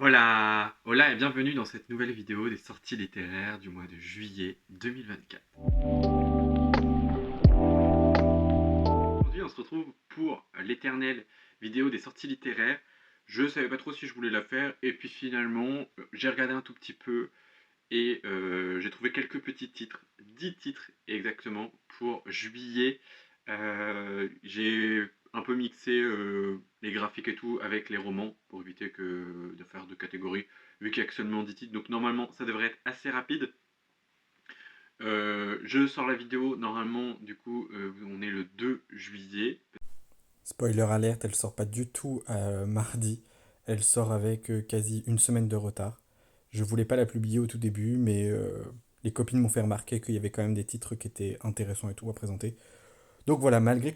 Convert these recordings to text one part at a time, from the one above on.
Hola, hola et bienvenue dans cette nouvelle vidéo des sorties littéraires du mois de juillet 2024. Aujourd'hui on se retrouve pour l'éternelle vidéo des sorties littéraires. Je savais pas trop si je voulais la faire et puis finalement j'ai regardé un tout petit peu et j'ai trouvé quelques petits titres, 10 titres exactement pour juillet. J'ai un peu mixé les graphiques et tout avec les romans pour éviter de faire deux catégories vu qu'il n'y a que seulement 10 titres. Donc normalement ça devrait être assez rapide. Je sors la vidéo normalement du coup on est le 2 juillet. Spoiler alerte, elle sort pas du tout mardi. Elle sort avec quasi une semaine de retard. Je voulais pas la publier au tout début, mais les copines m'ont fait remarquer qu'il y avait quand même des titres qui étaient intéressants et tout à présenter. Donc voilà, malgré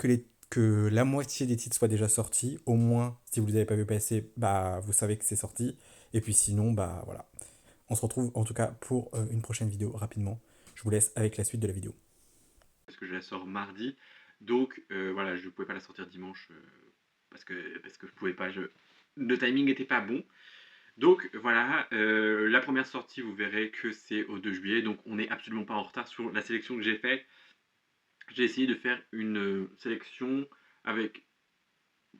que la moitié des titres soient déjà sortis, au moins, si vous les avez pas vu passer, bah vous savez que c'est sorti. Et puis sinon, bah voilà. On se retrouve en tout cas pour une prochaine vidéo rapidement. Je vous laisse avec la suite de la vidéo. Parce que je la sors mardi. Donc voilà, je ne pouvais pas la sortir dimanche parce que je pouvais pas. Le timing n'était pas bon. Donc voilà, la première sortie, vous verrez que c'est au 2 juillet, donc on n'est absolument pas en retard sur la sélection que j'ai faite. J'ai essayé de faire une sélection avec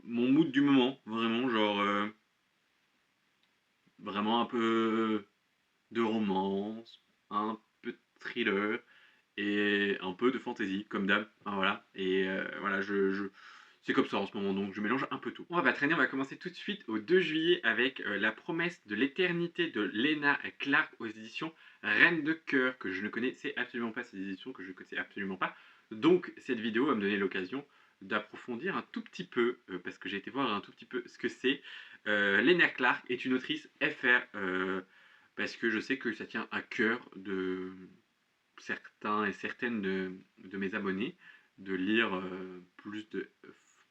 mon mood du moment, vraiment, genre vraiment un peu de romance, un peu de thriller et un peu de fantasy, comme d'hab. Enfin, voilà, et voilà, c'est comme ça en ce moment, donc je mélange un peu tout. On va pas traîner, on va commencer tout de suite au 2 juillet avec La promesse de l'éternité de Lena Clark aux éditions Reine de Cœur, que je ne connaissais absolument pas, ces éditions que je ne connaissais absolument pas. Donc cette vidéo va me donner l'occasion d'approfondir un tout petit peu, parce que j'ai été voir un tout petit peu ce que c'est. Lena Clark est une autrice FR, parce que je sais que ça tient à cœur de certains et certaines de mes abonnés de lire plus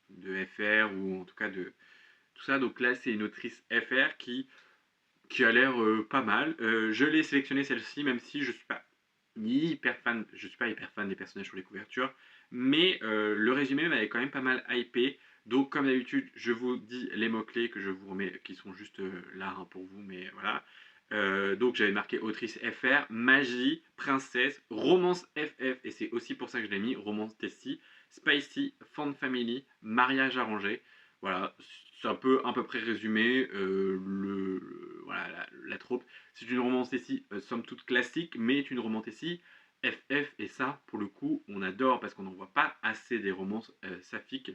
de FR ou en tout cas de tout ça. Donc là, c'est une autrice FR qui a l'air pas mal. Je l'ai sélectionné celle-ci, même si je suis pas hyper fan, je suis pas hyper fan des personnages sur les couvertures, mais le résumé m'avait quand même pas mal hypé. Donc comme d'habitude, je vous dis les mots-clés que je vous remets, qui sont juste là hein, pour vous, mais voilà. Donc j'avais marqué autrice FR, magie, princesse, romance FF, et c'est aussi pour ça que je l'ai mis, romance Tessie, spicy, fan family, mariage arrangé. Voilà, c'est un peu à peu près résumé voilà, la trope. C'est une romantaisie somme toute classique, mais une romantaisie FF, et ça, pour le coup, on adore parce qu'on n'en voit pas assez des romances saphiques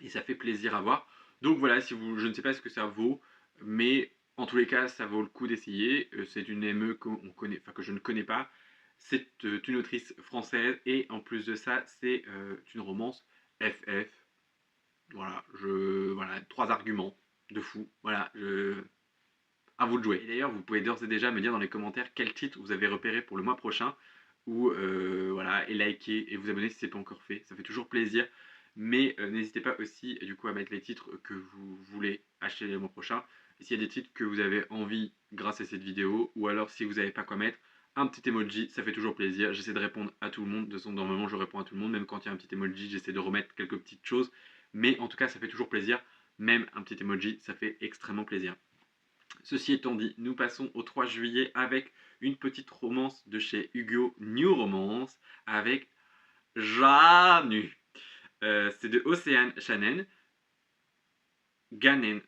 et ça fait plaisir à voir. Donc voilà, si vous, je ne sais pas ce que ça vaut, mais en tous les cas, ça vaut le coup d'essayer. C'est une ME que je ne connais pas. C'est une autrice française et en plus de ça, c'est une romance FF. Voilà, trois arguments de fou. Voilà, à vous de jouer. Et d'ailleurs, vous pouvez d'ores et déjà me dire dans les commentaires quel titre vous avez repéré pour le mois prochain, ou voilà, et liker et vous abonner si ce n'est pas encore fait. Ça fait toujours plaisir. Mais n'hésitez pas aussi du coup à mettre les titres que vous voulez acheter le mois prochain. Et s'il y a des titres que vous avez envie grâce à cette vidéo, ou alors si vous n'avez pas quoi mettre, un petit emoji, ça fait toujours plaisir. J'essaie de répondre à tout le monde. De toute façon, normalement, je réponds à tout le monde. Même quand il y a un petit emoji, j'essaie de remettre quelques petites choses. Mais en tout cas, ça fait toujours plaisir. Même un petit emoji, ça fait extrêmement plaisir. Ceci étant dit, nous passons au 3 juillet avec une petite romance de chez Hugo, New Romance, avec Janu. C'est de Océane Shannon, Ganem,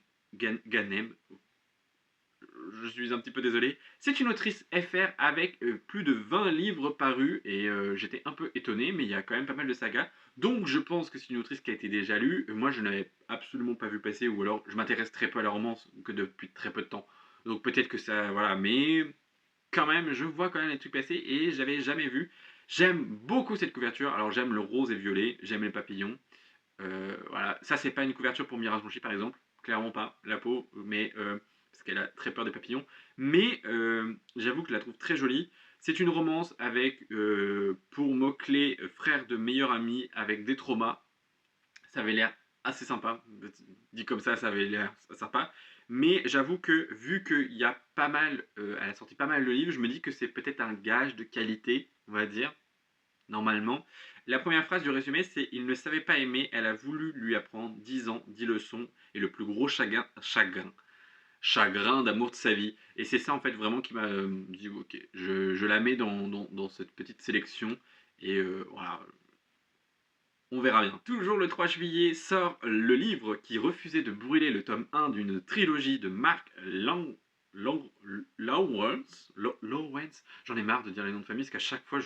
je suis un petit peu désolé. C'est une autrice FR avec plus de 20 livres parus et j'étais un peu étonné, mais il y a quand même pas mal de sagas. Donc je pense que c'est une autrice qui a été déjà lue. Moi je n'avais absolument pas vu passer, ou alors je m'intéresse très peu à la romance que depuis très peu de temps. Donc peut-être que ça, voilà, mais quand même, je vois quand même les trucs passer et j'avais jamais vu. J'aime beaucoup cette couverture. Alors j'aime le rose et violet, j'aime les papillons. Voilà, ça c'est pas une couverture pour Mirage Blanchi par exemple, clairement pas, la peau, mais parce qu'elle a très peur des papillons. Mais j'avoue que je la trouve très jolie. C'est une romance avec, pour mots-clés, frère de meilleur ami avec des traumas. Ça avait l'air assez sympa. Dit comme ça avait l'air sympa. Mais j'avoue que vu qu'il y a pas mal, elle a sorti pas mal de livres, je me dis que c'est peut-être un gage de qualité, on va dire, normalement. La première phrase du résumé, c'est « Il ne savait pas aimer, elle a voulu lui apprendre 10 ans, 10 leçons et le plus gros chagrin. chagrin d'amour de sa vie. Et c'est ça en fait vraiment qui m'a dit ok, je la mets dans cette petite sélection. Et voilà, on verra bien. Toujours le 3 juillet sort le livre qui refusait de brûler le tome 1 d'une trilogie de Mark Lawrence. Lawrence. J'en ai marre de dire les noms de famille parce qu'à chaque fois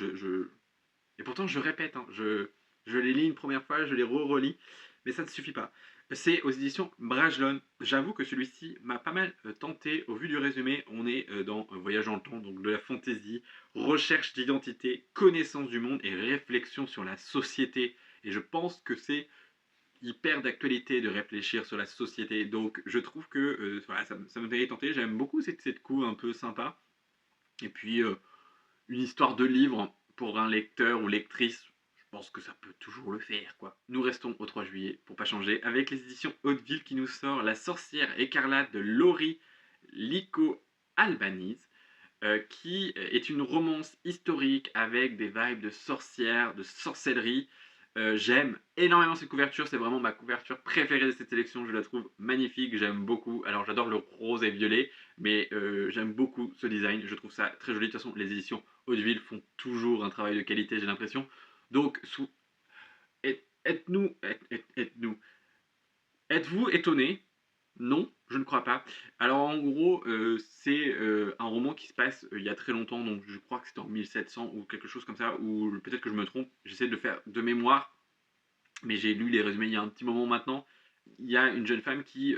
Et pourtant je répète, hein, je les lis une première fois, je les re-relis, mais ça ne suffit pas. C'est aux éditions Brajlon. J'avoue que celui-ci m'a pas mal tenté. Au vu du résumé, on est dans un voyage dans le temps, donc de la fantaisie, recherche d'identité, connaissance du monde et réflexion sur la société. Et je pense que c'est hyper d'actualité de réfléchir sur la société. Donc je trouve que voilà, ça me fait tenter. J'aime beaucoup cette couve un peu sympa. Et puis une histoire de livre pour un lecteur ou lectrice, je pense que ça peut toujours le faire, quoi. Nous restons au 3 juillet, pour pas changer, avec les éditions Hauteville qui nous sort La sorcière écarlate de Laurie Lico Albanese, qui est une romance historique avec des vibes de sorcière, de sorcellerie. J'aime énormément cette couverture, c'est vraiment ma couverture préférée de cette sélection, je la trouve magnifique, j'aime beaucoup. Alors j'adore le rose et violet, mais j'aime beaucoup ce design, je trouve ça très joli. De toute façon, les éditions Hauteville font toujours un travail de qualité, j'ai l'impression. Donc, êtes-vous étonné? Non, je ne crois pas. Alors en gros, c'est un roman qui se passe il y a très longtemps, donc je crois que c'était en 1700 ou quelque chose comme ça, ou peut-être que je me trompe, j'essaie de le faire de mémoire, mais j'ai lu les résumés il y a un petit moment maintenant. Il y a une jeune femme qui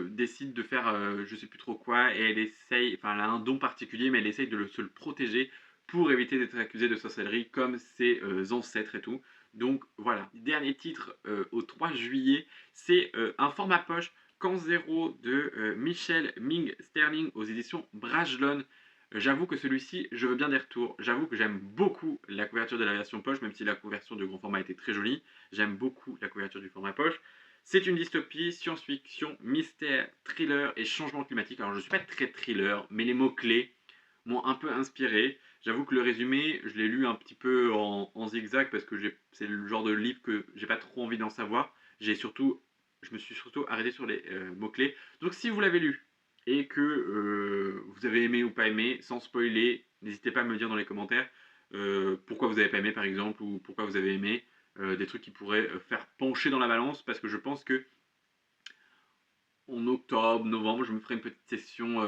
décide de faire je sais plus trop quoi, et elle essaye, enfin elle a un don particulier, mais elle essaye se le protéger pour éviter d'être accusée de sorcellerie comme ses ancêtres et tout. Donc voilà, dernier titre au 3 juillet, c'est un format poche Camp Zéro de Michel Ming Sterling aux éditions Brajlon. J'avoue que celui-ci, je veux bien des retours. J'avoue que j'aime beaucoup la couverture de la version poche, même si la couverture de grand format était très jolie. J'aime beaucoup la couverture du format poche. C'est une dystopie, science-fiction, mystère, thriller et changement climatique. Alors je ne suis pas très thriller, mais les mots-clés m'ont un peu inspiré. J'avoue que le résumé, je l'ai lu un petit peu en zigzag parce que c'est le genre de livre que j'ai pas trop envie d'en savoir. Je me suis surtout arrêté sur les mots-clés. Donc si vous l'avez lu et que vous avez aimé ou pas aimé, sans spoiler, n'hésitez pas à me le dire dans les commentaires pourquoi vous avez pas aimé par exemple ou pourquoi vous avez aimé. Des trucs qui pourraient faire pencher dans la balance parce que je pense que en octobre, novembre, je me ferai une petite session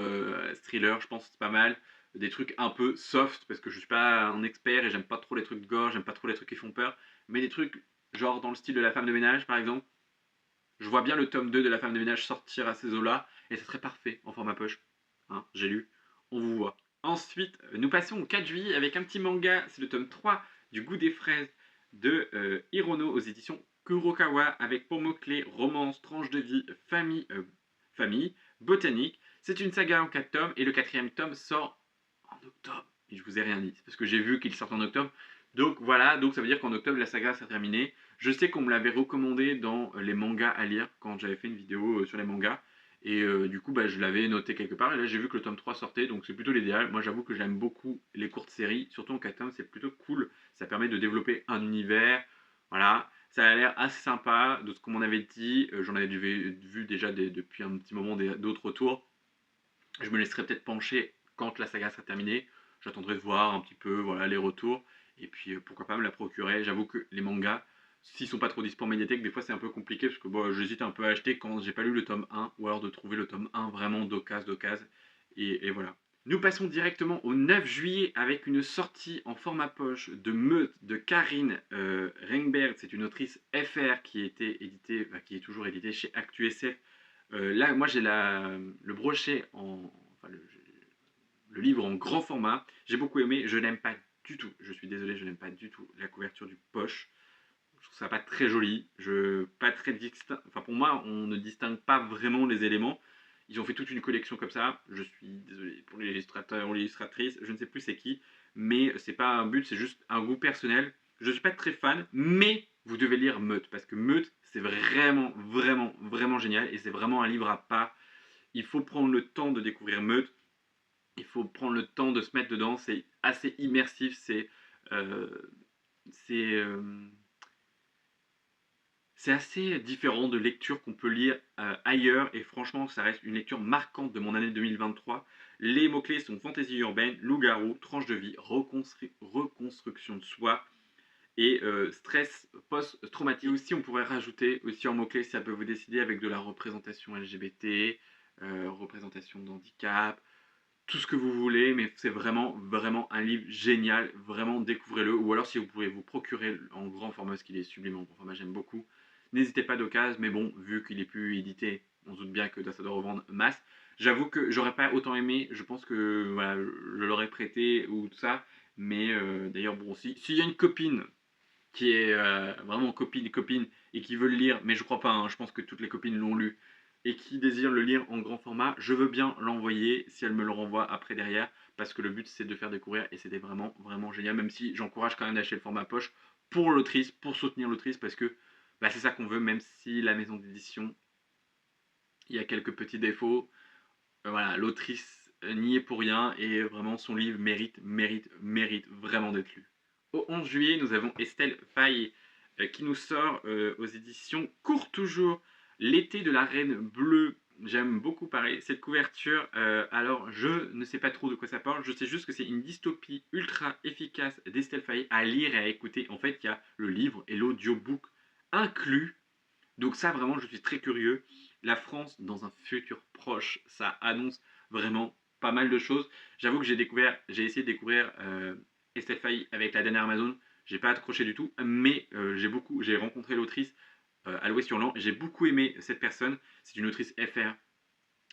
thriller, je pense que c'est pas mal. Des trucs un peu soft parce que je suis pas un expert et j'aime pas trop les trucs gore, j'aime pas trop les trucs qui font peur, mais des trucs genre dans le style de La femme de ménage par exemple. Je vois bien le tome 2 de La femme de ménage sortir à ces eaux-là et ça serait parfait en format poche. Hein, j'ai lu, on vous voit. Ensuite, nous passons au 4 juillet avec un petit manga, c'est le tome 3 du goût des fraises de Hirono aux éditions Kurokawa avec pour mots-clés romance, tranche de vie, famille, botanique. C'est une saga en 4 tomes et le quatrième tome sort en octobre. Et je vous ai rien dit, c'est parce que j'ai vu qu'il sort en octobre. Donc voilà, donc ça veut dire qu'en octobre la saga sera terminée. Je sais qu'on me l'avait recommandé dans les mangas à lire quand j'avais fait une vidéo sur les mangas. Et du coup, bah, je l'avais noté quelque part. Et là, j'ai vu que le tome 3 sortait, donc c'est plutôt l'idéal. Moi, j'avoue que j'aime beaucoup les courtes séries, surtout en 4 tomes, c'est plutôt cool. Ça permet de développer un univers. Voilà, ça a l'air assez sympa de ce qu'on m'en avait dit. J'en avais vu déjà depuis un petit moment d'autres retours. Je me laisserai peut-être pencher quand la saga sera terminée. J'attendrai de voir un petit peu voilà, les retours. Et puis pourquoi pas me la procurer. J'avoue que les mangas, s'ils sont pas trop dispo en médiathèque, des fois c'est un peu compliqué parce que bon, j'hésite un peu à acheter quand j'ai pas lu le tome 1 ou alors de trouver le tome 1 vraiment d'occasion. Et voilà. Nous passons directement au 9 juillet avec une sortie en format poche de Meute de Karine Ringberg. C'est une autrice FR qui, était éditée, qui est toujours éditée chez ActuSF. Là, moi j'ai le brochet enfin, le livre en grand format. J'ai beaucoup aimé. Je n'aime pas du tout. Je suis désolé, je n'aime pas du tout la couverture du poche. Je trouve ça pas très joli. Pas très distinct. Enfin, pour moi, on ne distingue pas vraiment les éléments. Ils ont fait toute une collection comme ça. Je suis désolé pour l'illustrateur ou l'illustratrice. Je ne sais plus c'est qui. Mais c'est pas un but, c'est juste un goût personnel. Je ne suis pas très fan, mais vous devez lire Meute. Parce que Meute, c'est vraiment, vraiment, vraiment génial. Et c'est vraiment un livre à part. Il faut prendre le temps de découvrir Meute. Il faut prendre le temps de se mettre dedans. C'est assez immersif. Euh, c'est C'est assez différent de lectures qu'on peut lire ailleurs et franchement, ça reste une lecture marquante de mon année 2023. Les mots-clés sont fantaisie urbaine, loup-garou, tranche de vie, reconstruction de soi et stress post-traumatique. Et aussi, on pourrait rajouter aussi en mots-clés, ça peut vous décider avec de la représentation LGBT, représentation d'handicap, tout ce que vous voulez, mais c'est vraiment, vraiment un livre génial, vraiment découvrez-le, ou alors si vous pouvez vous procurer en grand format, parce qu'il est sublime en grand format, j'aime beaucoup, n'hésitez pas d'occasion, mais bon, vu qu'il est plus édité, on se doute bien que ça doit revendre masse, j'avoue que j'aurais pas autant aimé, je pense que voilà, je l'aurais prêté ou tout ça, mais d'ailleurs, bon, s'il y a une copine qui est vraiment copine, et qui veut le lire, mais je crois pas, hein, je pense que toutes les copines l'ont lu, et qui désire le lire en grand format, je veux bien l'envoyer si elle me le renvoie après derrière, parce que le but c'est de faire découvrir, et c'était vraiment, vraiment génial, même si j'encourage quand même d'acheter le format poche pour l'autrice, pour soutenir l'autrice, parce que bah, c'est ça qu'on veut, même si la maison d'édition, il y a quelques petits défauts, voilà, l'autrice n'y est pour rien, et vraiment son livre mérite vraiment d'être lu. Au 11 juillet, nous avons Estelle Faye qui nous sort aux éditions Court Toujours L'été de la Reine Bleue. J'aime beaucoup pareil cette couverture. Alors, je ne sais pas trop de quoi ça parle. Je sais juste que c'est une dystopie ultra efficace d'Estelle Faye à lire et à écouter. En fait, il y a le livre et l'audiobook inclus. Donc ça, vraiment, je suis très curieux. La France, dans un futur proche, ça annonce vraiment pas mal de choses. J'avoue que j'ai essayé de découvrir Estelle Faye avec la dernière Amazon. J'ai pas accroché du tout, mais j'ai rencontré l'autrice à l'Ouest-Hurlant. J'ai beaucoup aimé cette personne. C'est une autrice FR.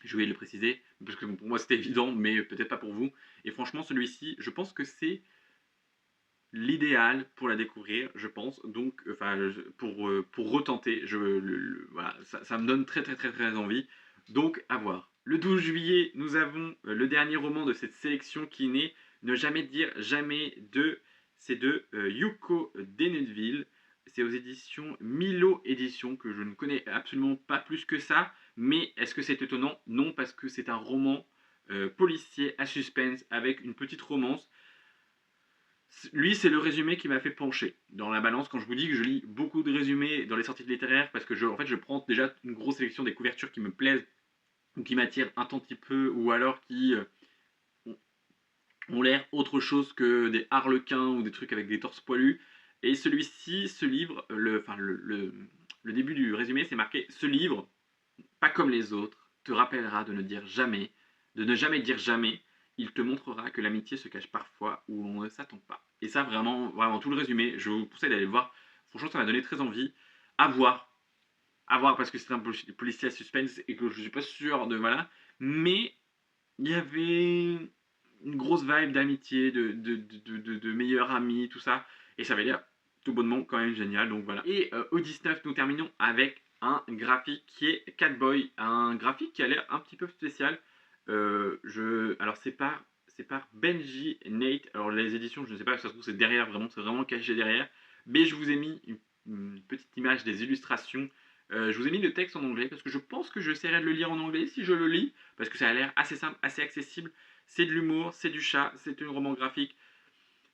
Je voulais le préciser parce que pour moi c'était évident, mais peut-être pas pour vous. Et franchement, celui-ci, je pense que c'est l'idéal pour la découvrir, je pense. Donc, enfin, pour retenter, voilà, ça me donne très envie. Donc, à voir. Le 12 juillet, nous avons le dernier roman de cette sélection qui n'est Ne jamais dire jamais de. C'est de Yuko Deneville. C'est aux éditions Milo Éditions, que je ne connais absolument pas plus que ça. Mais est-ce que c'est étonnant? Non, parce que c'est un roman policier à suspense avec une petite romance. Lui, c'est le résumé qui m'a fait pencher dans la balance quand je vous dis que je lis beaucoup de résumés dans les sorties littéraires parce que en fait, je prends déjà une grosse sélection des couvertures qui me plaisent ou qui m'attirent un tant petit peu ou alors qui ont l'air autre chose que des harlequins ou des trucs avec des torses poilus. Et celui-ci, ce livre, le début du résumé, c'est marqué: ce livre, pas comme les autres, te rappellera de ne jamais dire jamais. Il te montrera que l'amitié se cache parfois où on ne s'attend pas. Et ça, vraiment, vraiment, tout le résumé, je vous conseille d'aller le voir. Franchement, ça m'a donné très envie. À voir. À voir parce que c'est un policier à suspense et que je suis pas sûr de. Voilà. Mais il y avait une grosse vibe d'amitié, de meilleurs amis, tout ça. Et ça avait l'air tout bonnement quand même génial. Donc voilà. Et au 19, nous terminons avec un graphique qui est Catboy. Un graphique qui a l'air un petit peu spécial. Alors c'est par Benji Nate. Alors les éditions, je ne sais pas, ça se trouve c'est derrière, vraiment, c'est vraiment caché derrière. Mais je vous ai mis une petite image des illustrations. Je vous ai mis le texte en anglais parce que je pense que j'essaierai de le lire en anglais si je le lis, parce que ça a l'air assez simple, assez accessible. C'est de l'humour, c'est du chat, c'est un roman graphique.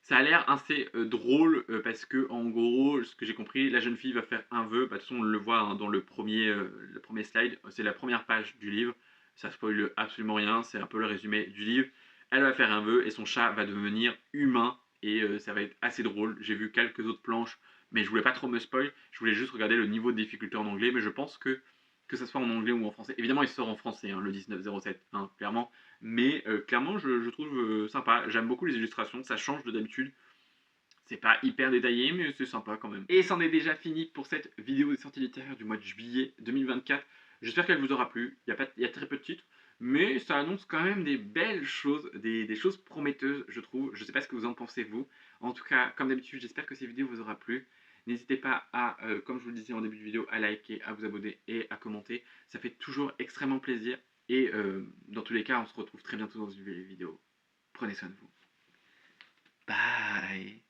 Ça a l'air assez drôle parce que en gros, ce que j'ai compris, la jeune fille va faire un vœu. Bah, de toute façon, on le voit hein, dans le premier slide, c'est la première page du livre. Ça spoile absolument rien, c'est un peu le résumé du livre. Elle va faire un vœu et son chat va devenir humain et ça va être assez drôle. J'ai vu quelques autres planches, mais je voulais pas trop me spoil. Je voulais juste regarder le niveau de difficulté en anglais, mais je pense que ça soit en anglais ou en français. Évidemment, il sort en français, hein, le 1907, hein, clairement. Mais clairement, je trouve sympa. J'aime beaucoup les illustrations, ça change de d'habitude. C'est pas hyper détaillé, mais c'est sympa quand même. Et c'en est déjà fini pour cette vidéo des sorties littéraires du mois de juillet 2024. J'espère qu'elle vous aura plu. Il y a très peu de titres, mais ça annonce quand même des belles choses, des choses prometteuses, je trouve. Je sais pas ce que vous en pensez, vous. En tout cas, comme d'habitude, j'espère que cette vidéo vous aura plu. N'hésitez pas à, comme je vous le disais en début de vidéo, à liker, à vous abonner et à commenter. Ça fait toujours extrêmement plaisir. Et dans tous les cas, on se retrouve très bientôt dans une nouvelle vidéo. Prenez soin de vous. Bye.